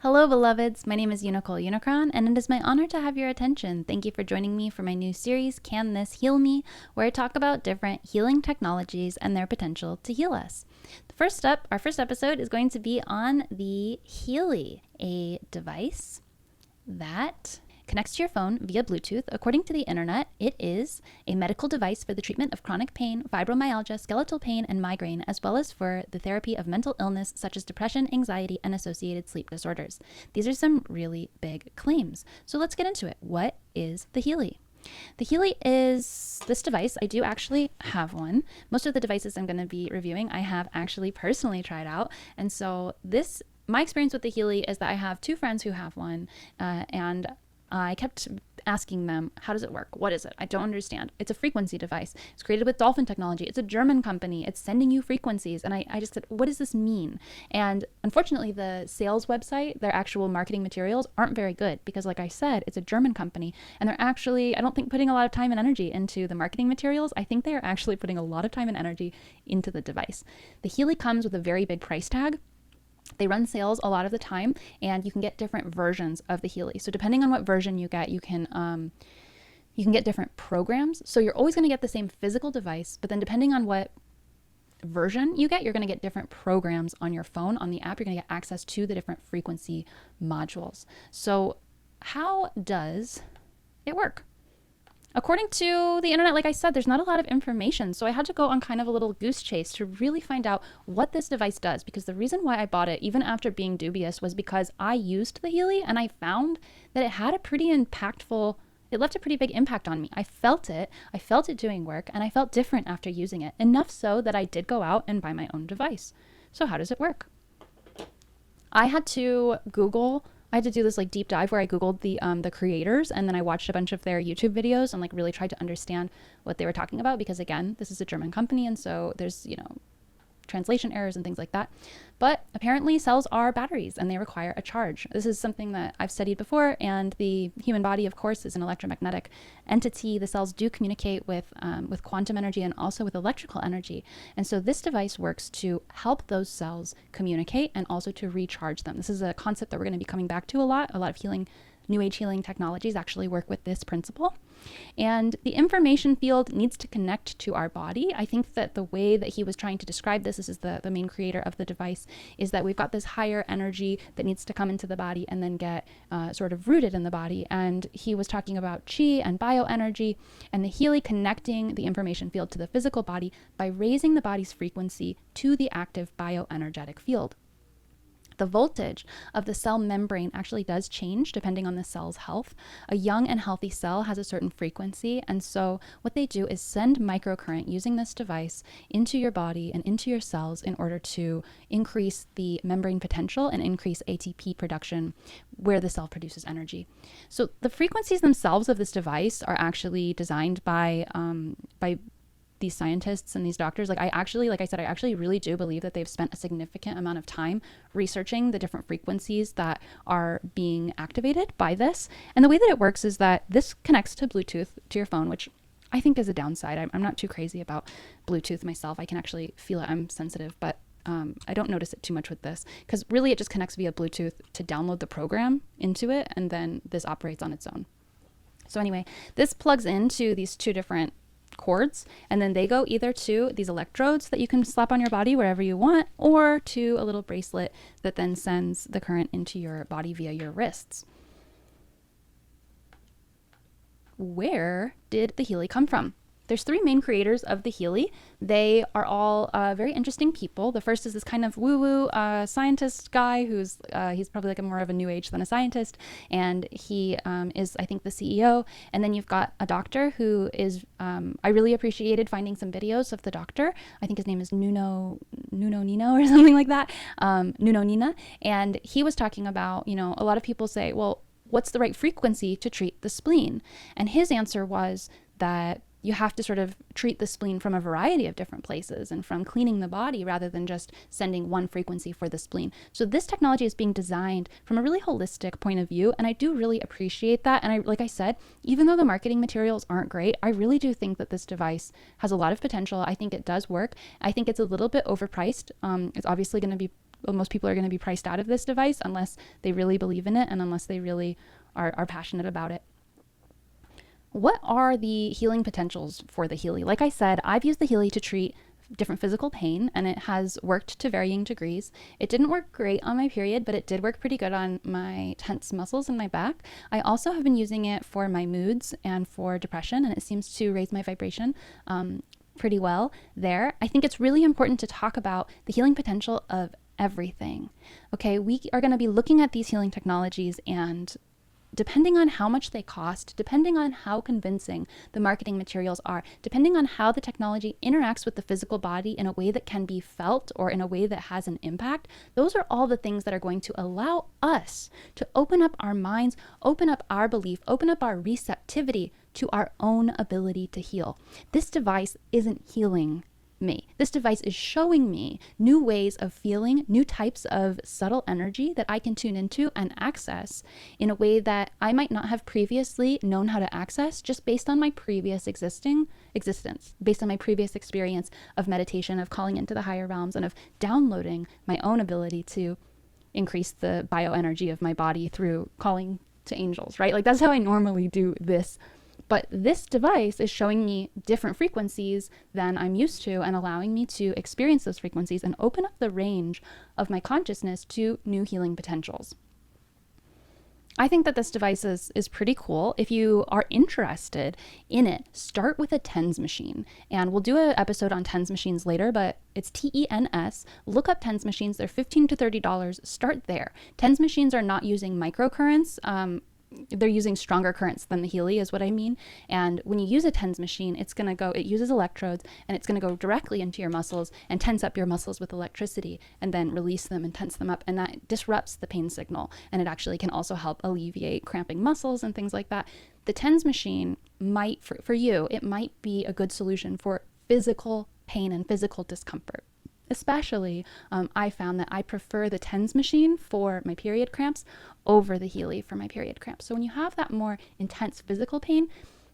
Hello, beloveds. My name is Unicron, and it is my honor to have your attention. Thank you for joining me for my new series, Can This Heal Me?, where I talk about different healing technologies and their potential to heal us. Our first episode is going to be on the Healy, a device that connects to your phone via Bluetooth. According to the internet, it is a medical device for the treatment of chronic pain, fibromyalgia, skeletal pain, and migraine, as well as for the therapy of mental illness such as depression, anxiety, and associated sleep disorders. These are some really big claims. So let's get into it. What is the Healy? The Healy is this device. I do actually have one. Most of the devices I'm going to be reviewing, I have actually personally tried out. And so my experience with the Healy is that I have two friends who have one, and I kept asking them, how does it work? What is it? I don't understand. It's a frequency device. It's created with dolphin technology. It's a German company. It's sending you frequencies. And I just said, what does this mean? And unfortunately, the sales website, their actual marketing materials aren't very good because, like I said, it's a German company. And they're actually, I don't think, putting a lot of time and energy into the marketing materials. I think they are actually putting a lot of time and energy into the device. The Healy comes with a very big price tag. They run sales a lot of the time, and you can get different versions of the Healy. So depending on what version you get, you can get different programs. So you're always going to get the same physical device, but then depending on what version you get, you're going to get different programs on your phone. On the app, you're going to get access to the different frequency modules. So how does it work? According to the internet, like I said, there's not a lot of information. So I had to go on kind of a little goose chase to really find out what this device does. Because the reason why I bought it, even after being dubious, was because I used the Healy and I found that it had it left a pretty big impact on me. I felt it doing work, and I felt different after using it. Enough so that I did go out and buy my own device. So how does it work? I had to do this like deep dive where I Googled the creators, and then I watched a bunch of their YouTube videos and like really tried to understand what they were talking about, because again, this is a German company, and so there's, translation errors and things like that. But apparently cells are batteries and they require a charge. This is something that I've studied before, and the human body, of course, is an electromagnetic entity. The cells do communicate with quantum energy and also with electrical energy. And so this device works to help those cells communicate and also to recharge them. This is a concept that we're going to be coming back to a lot. A lot of New Age healing technologies actually work with this principle. And the information field needs to connect to our body. I think that the way that he was trying to describe this is the main creator of the device, is that we've got this higher energy that needs to come into the body and then get sort of rooted in the body. And he was talking about chi and bioenergy, and the Healy connecting the information field to the physical body by raising the body's frequency to the active bioenergetic field. The voltage of the cell membrane actually does change depending on the cell's health. A young and healthy cell has a certain frequency, and so what they do is send microcurrent using this device into your body and into your cells in order to increase the membrane potential and increase ATP production where the cell produces energy. So the frequencies themselves of this device are actually designed by these scientists and these doctors. I actually really do believe that they've spent a significant amount of time researching the different frequencies that are being activated by this. And the way that it works is that this connects to Bluetooth to your phone, which I think is a downside. I'm not too crazy about Bluetooth myself. I can actually feel it. I'm sensitive, but I don't notice it too much with this, because really it just connects via Bluetooth to download the program into it, and then this operates on its own. So anyway, this plugs into these two different cords, and then they go either to these electrodes that you can slap on your body wherever you want, or to a little bracelet that then sends the current into your body via your wrists. Where did the Healy come from? There's three main creators of the Healy. They are all very interesting people. The first is this kind of woo-woo scientist guy who's he's probably like more of a new age than a scientist, and he is, I think, the CEO. And then you've got a doctor who is, I really appreciated finding some videos of the doctor. I think his name is Nuno or something like that, Nuno Nina. And he was talking about, a lot of people say, well, what's the right frequency to treat the spleen? And his answer was that you have to sort of treat the spleen from a variety of different places and from cleaning the body rather than just sending one frequency for the spleen. So this technology is being designed from a really holistic point of view, and I do really appreciate that. And like I said, even though the marketing materials aren't great, I really do think that this device has a lot of potential. I think it does work. I think it's a little bit overpriced. It's obviously going to be most people are going to be priced out of this device unless they really believe in it and unless they really are passionate about it. What are the healing potentials for the Healy? Like I said, I've used the Healy to treat different physical pain, and it has worked to varying degrees. It didn't work great on my period, but it did work pretty good on my tense muscles in my back. I also have been using it for my moods and for depression, and it seems to raise my vibration pretty well there. I think it's really important to talk about the healing potential of everything. Okay, we are going to be looking at these healing technologies, and depending on how much they cost, depending on how convincing the marketing materials are, depending on how the technology interacts with the physical body in a way that can be felt or in a way that has an impact, those are all the things that are going to allow us to open up our minds, open up our belief, open up our receptivity to our own ability to heal. This device isn't healing me. This device is showing me new ways of feeling, new types of subtle energy that I can tune into and access in a way that I might not have previously known how to access just based on my previous existence, based on my previous experience of meditation, of calling into the higher realms, and of downloading my own ability to increase the bioenergy of my body through calling to angels, right? Like that's how I normally do this. But this device is showing me different frequencies than I'm used to and allowing me to experience those frequencies and open up the range of my consciousness to new healing potentials. I think that this device is pretty cool. If you are interested in it, start with a TENS machine. And we'll do an episode on TENS machines later, but it's TENS. Look up TENS machines. They're $15 to $30. Start there. TENS machines are not using microcurrents. They're using stronger currents than the Healy is what I mean. And when you use a TENS machine, it uses electrodes, and it's going to go directly into your muscles and tense up your muscles with electricity and then release them and tense them up. And that disrupts the pain signal. And it actually can also help alleviate cramping muscles and things like that. The TENS machine might, for you, it might be a good solution for physical pain and physical discomfort. Especially, I found that I prefer the TENS machine for my period cramps over the Healy for my period cramps. So when you have that more intense physical pain,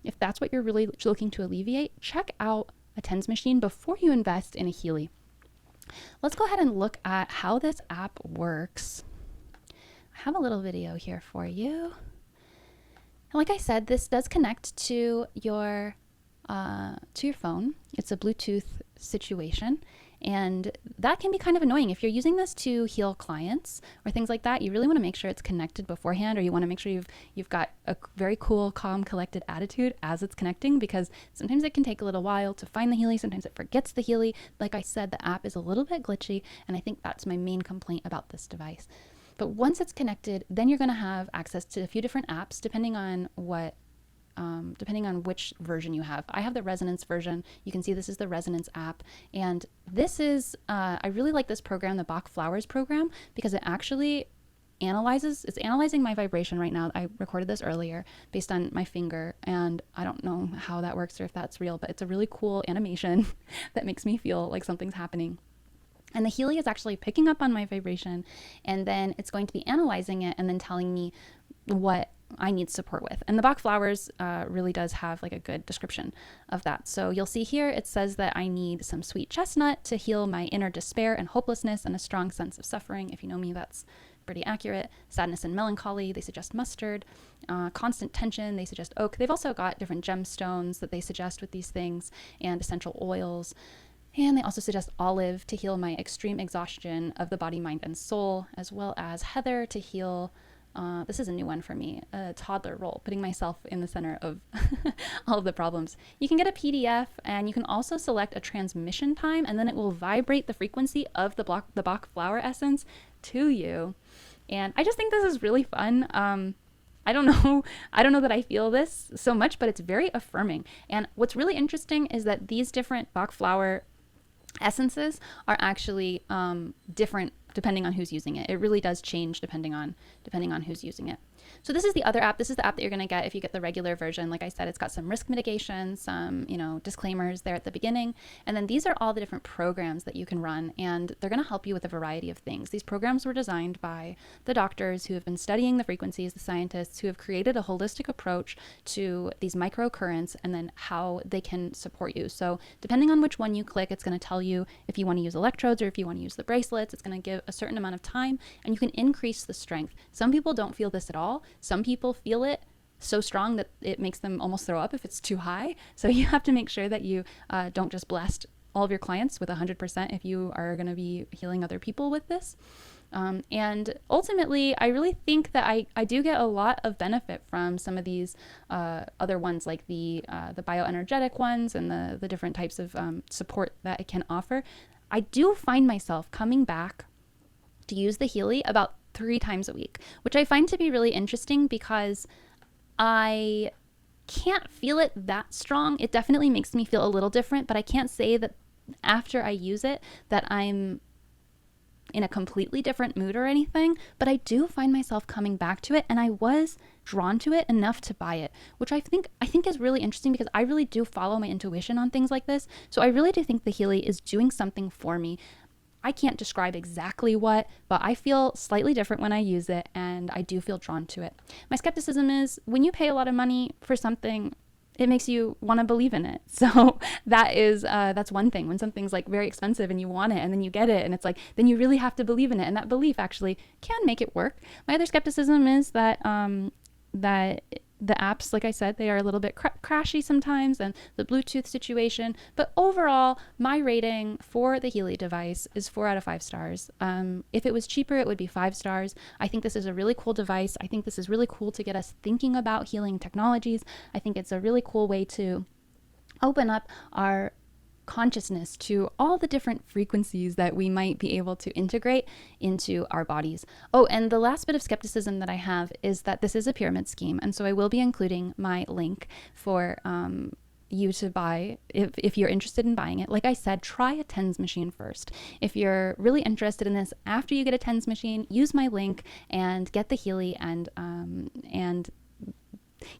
if that's what you're really looking to alleviate, check out a TENS machine before you invest in a Healy. Let's go ahead and look at how this app works. I have a little video here for you. And like I said, this does connect to your phone. It's a Bluetooth situation. And that can be kind of annoying. If you're using this to heal clients or things like that, you really want to make sure it's connected beforehand, or you want to make sure you've got a very cool, calm, collected attitude as it's connecting, because sometimes it can take a little while to find the Healy. Sometimes it forgets the Healy. Like I said, the app is a little bit glitchy, and I think that's my main complaint about this device. But once it's connected, then you're going to have access to a few different apps depending on which version you have. I have the Resonance version. You can see this is the Resonance app. And this is, I really like this program, the Bach Flowers program, because it actually it's analyzing my vibration right now. I recorded this earlier based on my finger, and I don't know how that works or if that's real, but it's a really cool animation that makes me feel like something's happening. And the Healy is actually picking up on my vibration, and then it's going to be analyzing it and then telling me what I need support with. And the Bach Flowers really does have like a good description of that. So you'll see here, it says that I need some sweet chestnut to heal my inner despair and hopelessness and a strong sense of suffering. If you know me, that's pretty accurate. Sadness and melancholy, they suggest mustard. Constant tension, they suggest oak. They've also got different gemstones that they suggest with these things, and essential oils. And they also suggest olive to heal my extreme exhaustion of the body, mind, and soul, as well as heather to heal this is a new one for me, a toddler role, putting myself in the center of all of the problems. You can get a PDF, and you can also select a transmission time, and then it will vibrate the frequency of the Bach flower essence to you. And I just think this is really fun. I don't know that I feel this so much, but it's very affirming. And what's really interesting is that these different Bach flower essences are actually different depending on who's using it. It really does change depending on who's using it. So this is the other app. This is the app that you're going to get if you get the regular version. Like I said, it's got some risk mitigation, some, disclaimers there at the beginning. And then these are all the different programs that you can run, and they're going to help you with a variety of things. These programs were designed by the doctors who have been studying the frequencies, the scientists who have created a holistic approach to these microcurrents and then how they can support you. So depending on which one you click, it's going to tell you if you want to use electrodes or if you want to use the bracelets. It's going to give a certain amount of time, and you can increase the strength. Some people don't feel this at all. Some people feel it so strong that it makes them almost throw up if it's too high. So you have to make sure that you don't just blast all of your clients with 100% if you are going to be healing other people with this. And ultimately, I really think that I do get a lot of benefit from some of these other ones, like the bioenergetic ones and the different types of support that it can offer. I do find myself coming back to use the Healy about 3 times a week, which I find to be really interesting because I can't feel it that strong. It definitely makes me feel a little different, but I can't say that after I use it that I'm in a completely different mood or anything, but I do find myself coming back to it, and I was drawn to it enough to buy it, which I think is really interesting because I really do follow my intuition on things like this. So I really do think the Healy is doing something for me. I can't describe exactly what, but I feel slightly different when I use it, and I do feel drawn to it. My skepticism is when you pay a lot of money for something, it makes you want to believe in it. So that's one thing. When something's like very expensive and you want it and then you get it and it's like, then you really have to believe in it. And that belief actually can make it work. My other skepticism is that the apps, like I said, they are a little bit crashy sometimes, and the Bluetooth situation. But overall, my rating for the Healy device is 4 out of 5 stars. If it was cheaper, it would be 5 stars. I think this is a really cool device. I think this is really cool to get us thinking about healing technologies. I think it's a really cool way to open up our consciousness to all the different frequencies that we might be able to integrate into our bodies. Oh, and the last bit of skepticism that I have is that this is a pyramid scheme. And so I will be including my link for you to buy if you're interested in buying it. Like I said, try a TENS machine first. If you're really interested in this, after you get a TENS machine, use my link and get the Healy, and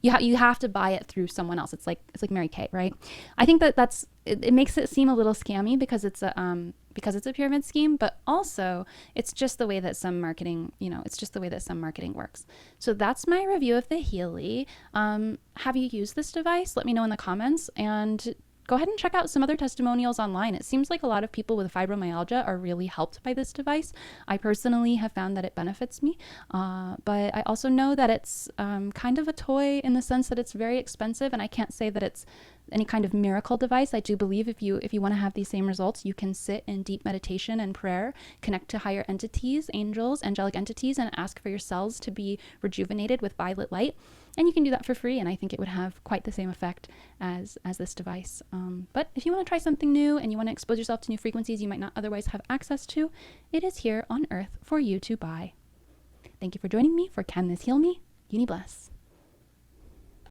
you have to buy it through someone else. It's like Mary Kay, right? I think that's it makes it seem a little scammy because it's a pyramid scheme, but also it's just the way that some marketing, works. So that's my review of the Healy. Have you used this device? Let me know in the comments, and go ahead and check out some other testimonials online. It seems like a lot of people with fibromyalgia are really helped by this device. I personally have found that it benefits me, but I also know that it's kind of a toy in the sense that it's very expensive, and I can't say that it's any kind of miracle device. I do believe if you want to have these same results, you can sit in deep meditation and prayer, connect to higher entities, angels, angelic entities, and ask for your cells to be rejuvenated with violet light. And you can do that for free, and I think it would have quite the same effect as this device. But if you want to try something new and you want to expose yourself to new frequencies you might not otherwise have access to, it is here on Earth for you to buy. Thank you for joining me for Can This Heal Me? Uni bless.